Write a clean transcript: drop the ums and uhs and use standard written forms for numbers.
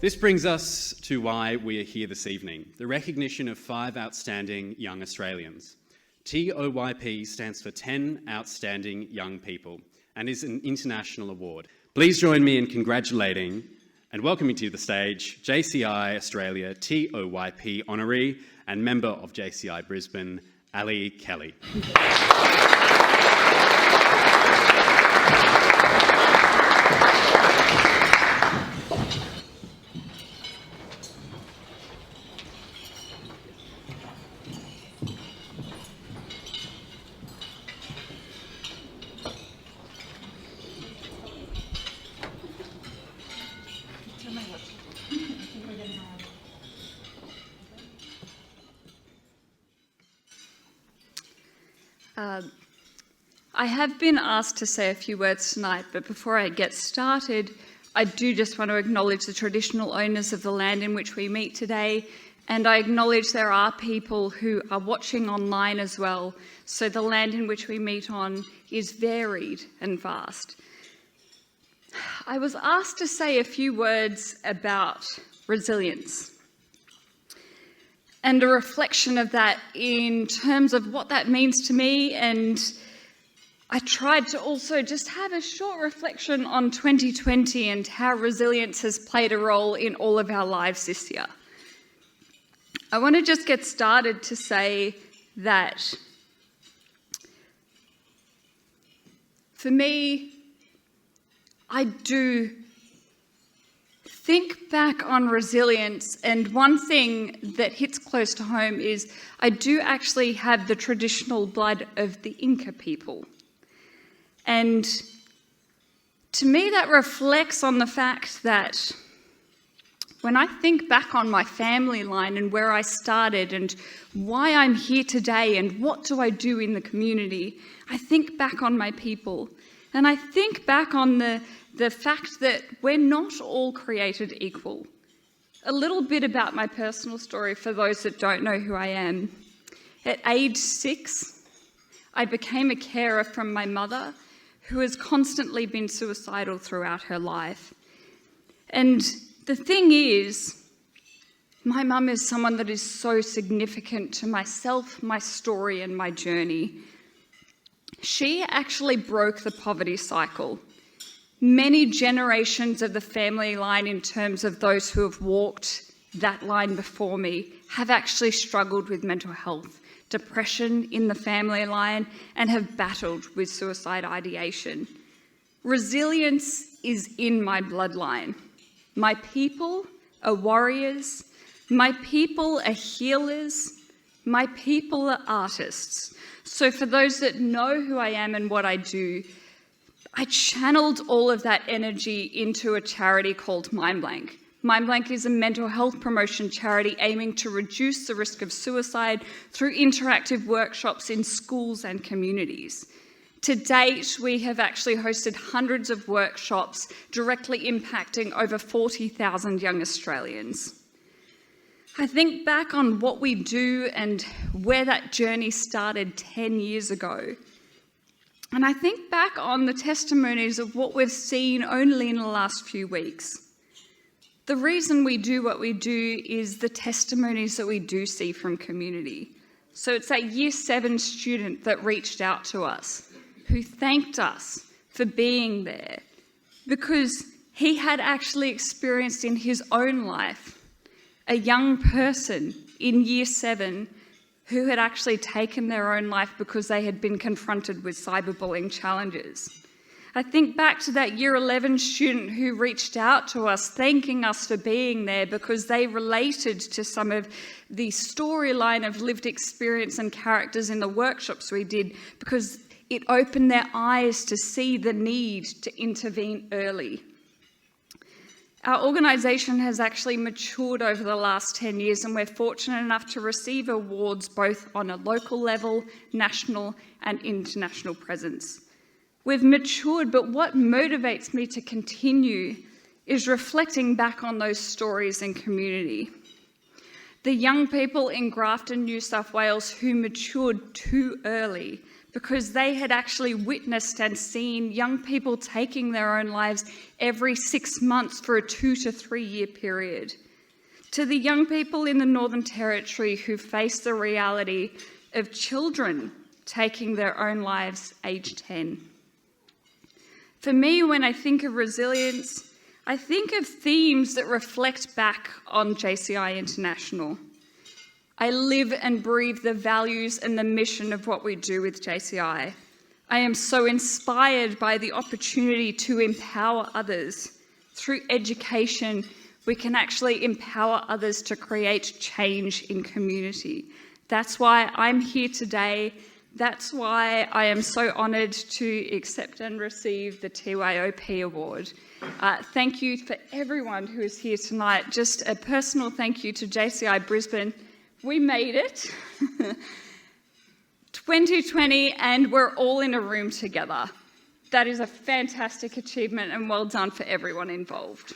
This brings us to why we are here this evening, the recognition of 5 outstanding young Australians. TOYP stands for 10 Outstanding Young People and is an international award. Please join me in congratulating and welcoming to the stage JCI Australia TOYP Honouree and member of JCI Brisbane, Ali Kelly. I have been asked to say a few words tonight, but before I get started, I do just want to acknowledge the traditional owners of the land in which we meet today, and I acknowledge there are people who are watching online as well, so the land in which we meet on is varied and vast. I was asked to say a few words about resilience and a reflection of that in terms of what that means to me, and I tried to also just have a short reflection on 2020 and how resilience has played a role in all of our lives this year. I want to just get started to say that for me, I do think back on resilience, and one thing that hits close to home is I do actually have the traditional blood of the Inca people. And to me, that reflects on the fact that when I think back on my family line and where I started and why I'm here today and what do I do in the community, I think back on my people. And I think back on the fact that we're not all created equal. A little bit about my personal story for those that don't know who I am. At age 6, I became a carer from my mother, who has constantly been suicidal throughout her life. And the thing is, my mum is someone that is so significant to myself, my story, and my journey. She actually broke the poverty cycle. Many generations of the family line, in terms of those who have walked that line before me, have actually struggled with mental health, depression in the family line, and have battled with suicide ideation. Resilience is in my bloodline. My people are warriors. My people are healers. My people are artists. So for those that know who I am and what I do, I channeled all of that energy into a charity called Mindblank. Mindblank is a mental health promotion charity aiming to reduce the risk of suicide through interactive workshops in schools and communities. To date, we have actually hosted hundreds of workshops directly impacting over 40,000 young Australians. I think back on what we do and where that journey started 10 years ago. And I think back on the testimonies of what we've seen only in the last few weeks. The reason we do what we do is the testimonies that we do see from community. So it's that Year 7 student that reached out to us, who thanked us for being there, because he had actually experienced in his own life a young person in Year 7 who had actually taken their own life because they had been confronted with cyberbullying challenges. I think back to that Year 11 student who reached out to us, thanking us for being there because they related to some of the storyline of lived experience and characters in the workshops we did, because it opened their eyes to see the need to intervene early. Our organisation has actually matured over the last 10 years, and we're fortunate enough to receive awards both on a local level, national and international presence. We've matured, but what motivates me to continue is reflecting back on those stories and community. The young people in Grafton, New South Wales who matured too early because they had actually witnessed and seen young people taking their own lives every 6 months for a 2 to 3 year period. To the young people in the Northern Territory who face the reality of children taking their own lives aged 10. For me, when I think of resilience, I think of themes that reflect back on JCI International. I live and breathe the values and the mission of what we do with JCI. I am so inspired by the opportunity to empower others. Through education, we can actually empower others to create change in community. That's why I'm here today. That's why I am so honoured to accept and receive the TYOP award. Thank you for everyone who is here tonight. Just a personal thank you to JCI Brisbane. We made it. 2020, and we're all in a room together. That is a fantastic achievement, and well done for everyone involved.